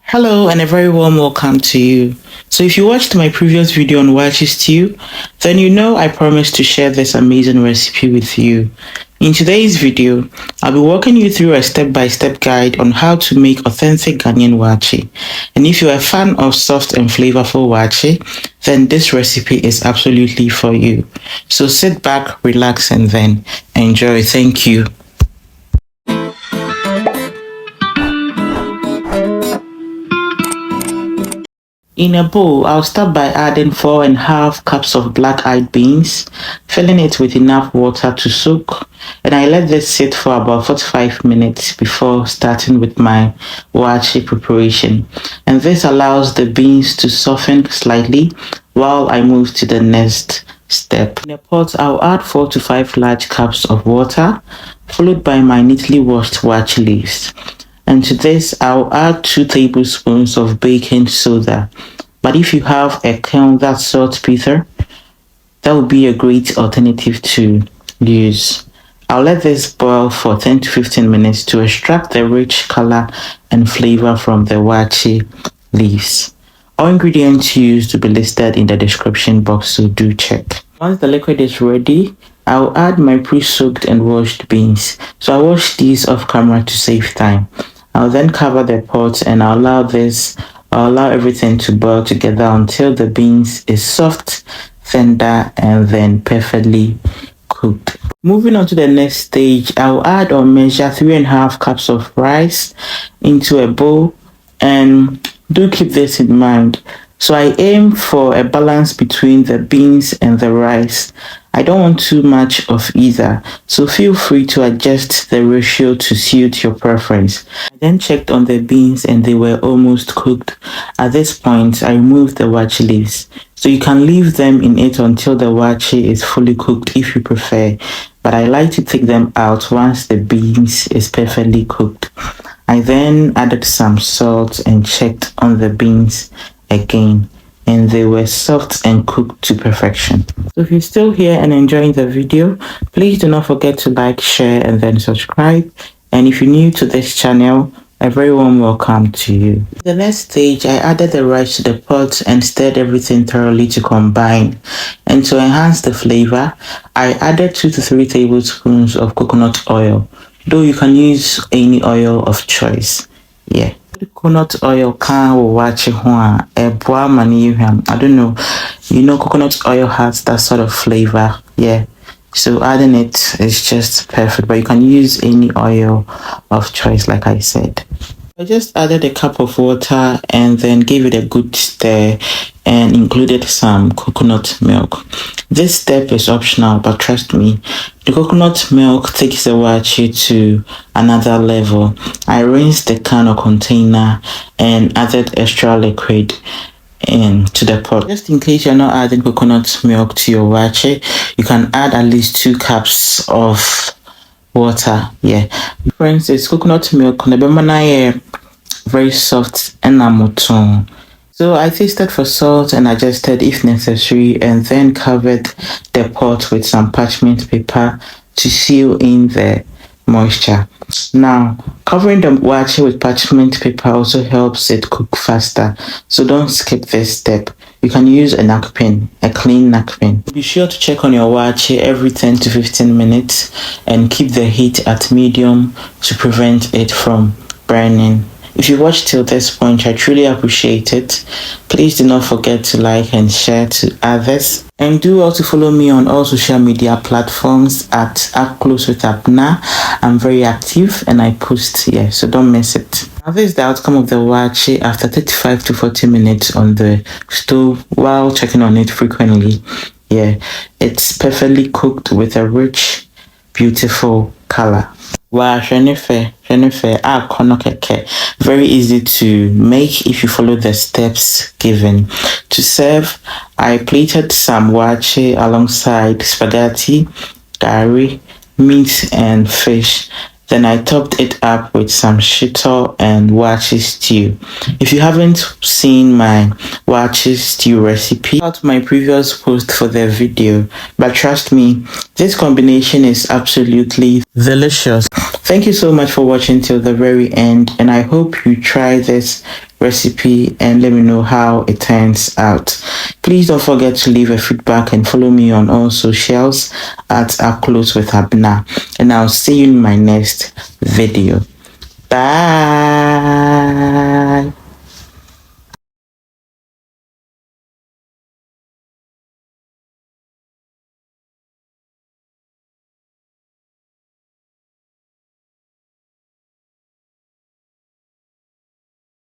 Hello and a very warm welcome to you. So if you watched my previous video on Waakye stew, then you know I promised to share this amazing recipe with you. In today's video, I'll be walking you through a step-by-step guide on how to make authentic Ghanaian Waakye. And if you're a fan of soft and flavorful Waakye, then this recipe is absolutely for you. So sit back, relax, and then enjoy. Thank you. In a bowl, I'll start by adding 4.5 cups of black-eyed beans, filling it with enough water to soak, and I let this sit for about 45 minutes before starting with my waakye preparation. And this allows the beans to soften slightly while I move to the next step. In a pot, I'll add 4 to 5 large cups of water, followed by my neatly washed waakye leaves. And to this, I'll add 2 tablespoons of baking soda. But if you have a kiln that's saltpeter, that would be a great alternative to use. I'll let this boil for 10 to 15 minutes to extract the rich color and flavor from the waakye leaves. All ingredients used will be listed in the description box, so do check. Once the liquid is ready, I'll add my pre-soaked and washed beans. So I wash these off camera to save time. I'll then cover the pot and I'll allow everything to boil together until the beans is soft, tender, and then perfectly cooked. Moving on to the next stage, I'll add or measure 3.5 cups of rice into a bowl, and do keep this in mind. So I aim for a balance between the beans and the rice. I don't want too much of either, so feel free to adjust the ratio to suit your preference. I then checked on the beans and they were almost cooked. At this point, I removed the waakye leaves. So you can leave them in it until the waakye is fully cooked if you prefer, but I like to take them out once the beans is perfectly cooked. I then added some salt and checked on the beans again, and they were soft and cooked to perfection. So if you're still here and enjoying the video, please do not forget to like, share, and then subscribe. And if you're new to this channel, a very warm welcome to you. The next stage, I added the rice to the pot and stirred everything thoroughly to combine. And to enhance the flavor, I added 2 to 3 tablespoons of coconut oil, though you can use any oil of choice. Yeah. Coconut oil can watch I don't know. You know, coconut oil has that sort of flavor. Yeah. So adding it is just perfect, but you can use any oil of choice, like I said. I just added a cup of water and then gave it a good stir and included some coconut milk. This step is optional, but trust me, the coconut milk takes the waakye to another level. I rinsed the can or container and added extra liquid into the pot. Just in case you're not adding coconut milk to your waakye, you can add at least 2 cups of water. Yeah, friends, it's coconut milk very soft and namuton. So I tasted for salt and adjusted if necessary, and then covered the pot with some parchment paper to seal in the moisture. Now, covering the waakye with parchment paper also helps it cook faster, so don't skip this step. You can use a napkin, a clean napkin. Be sure to check on your waakye every 10 to 15 minutes and keep the heat at medium to prevent it from burning. If you watched till this point, I truly appreciate it. Please do not forget to like and share to others. And do also follow me on all social media platforms at Up Close with Abna. I'm very active and I post here, so don't miss it. Now this is the outcome of the waakye after 35 to 40 minutes on the stove while checking on it frequently. Yeah, it's perfectly cooked with a rich, beautiful color. Wow, Jennifer, very easy to make if you follow the steps given. To serve, I plated some waakye alongside spaghetti, curry, meat, and fish. Then I topped it up with some shito and waakye stew. If you haven't seen my waakye stew recipe, check out my previous post for the video. But trust me, this combination is absolutely delicious. Thank you so much for watching till the very end, and I hope you try this recipe and let me know how it turns out. Please don't forget to leave a feedback and follow me on all socials at Our Close with Abna. And I'll see you in my next video. Bye.